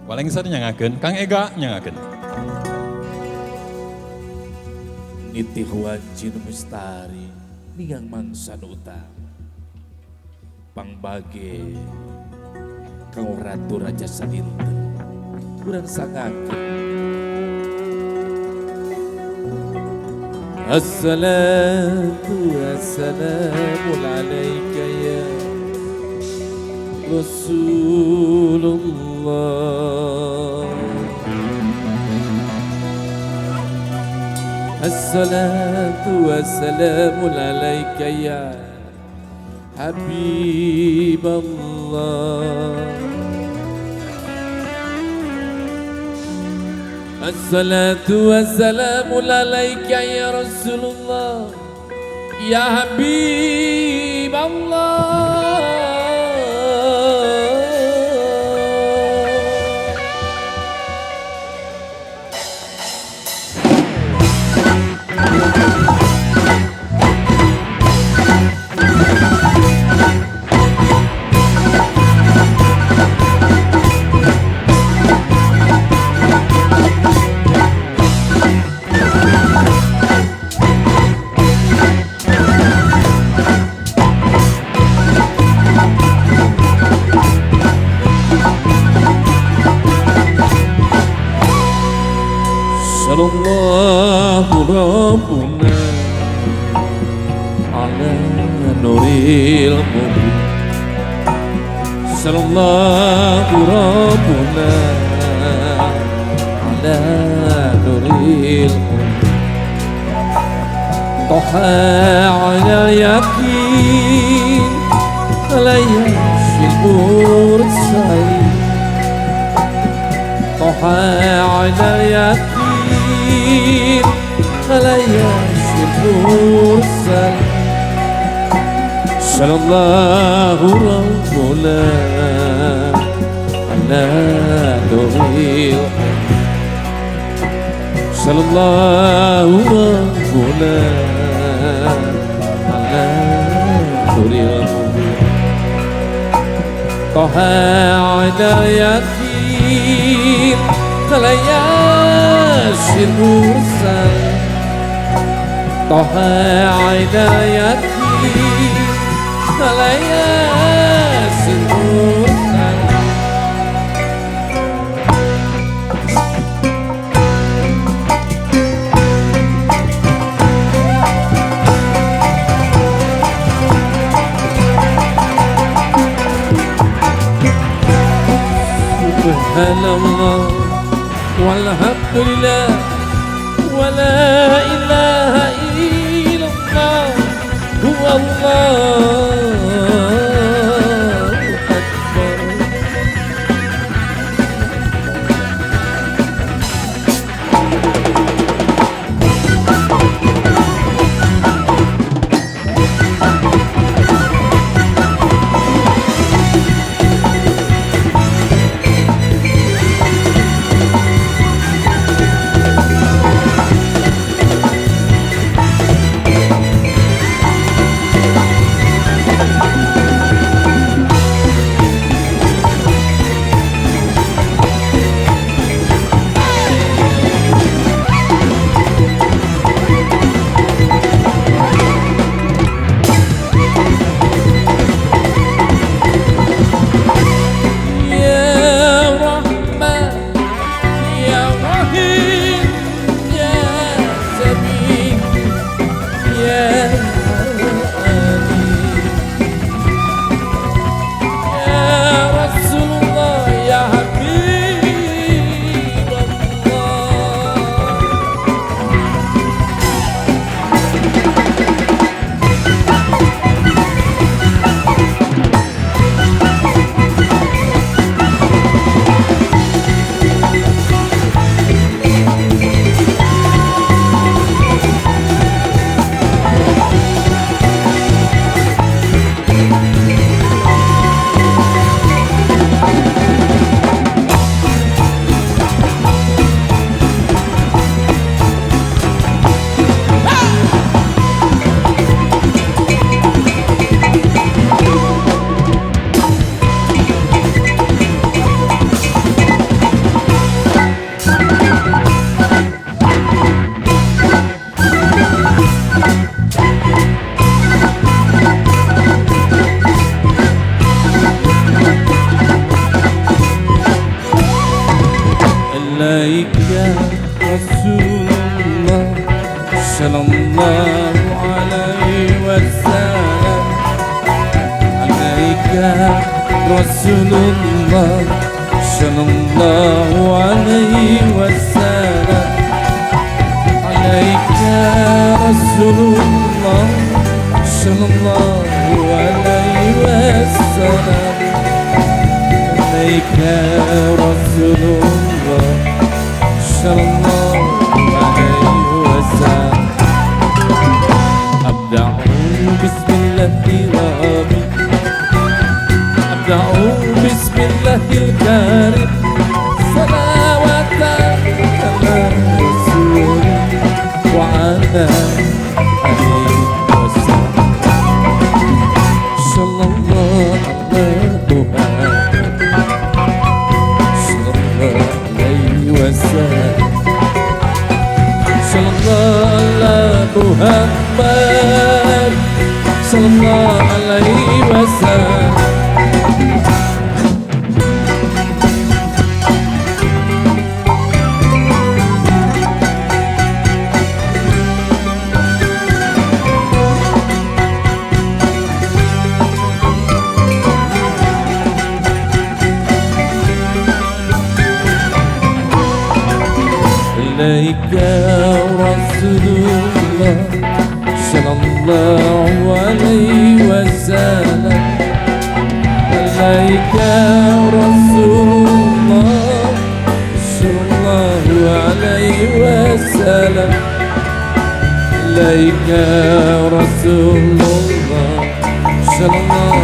Paling besar nyangakeun, Kang Ega nyangakeun. Niti Huanjin Mustari ningang mangsa utang pangbage kau ratu raja sadinten kurang sangakeun. Assalatu wassalamu alaika ya Rasulullah. Assalatu wassalamu alaika ya Habiballah. Assalatu wassalamu alaika ya Rasulullah ya Habiballah. Sallallahu Rabbuna ala nuril mubin. Sallallahu Rabbuna ala nuril mubin. Toha ala yakin alayya shilur say. Toha ala yakin عليا المرسل صلى الله ربنا على نور صلى الله ربنا على نور طه على يقين عليا المرسل طه عنايتي عليا المرسل. سبحان الله والحمد لله ولا إله إلا الله هو الله أكبر. والسلام عليك رسول الله صلى الله عليه وسلم عليك رسول الله صلى الله عليه وسلم عليك رسول الله صلى الله عليه وسلم أبدأ بسم الله ربي أبدأ بسم الله الكريم صلوات على رسول وعلى آله وسلم صلى الله على محمد صلى الله عليه وسلم صلى الله على محمد صلى الله عليه وسلم عليك رسول الله صلى الله عليه وسلم عليك رسول الله صلى الله عليه وسلم عليك رسول الله صلى الله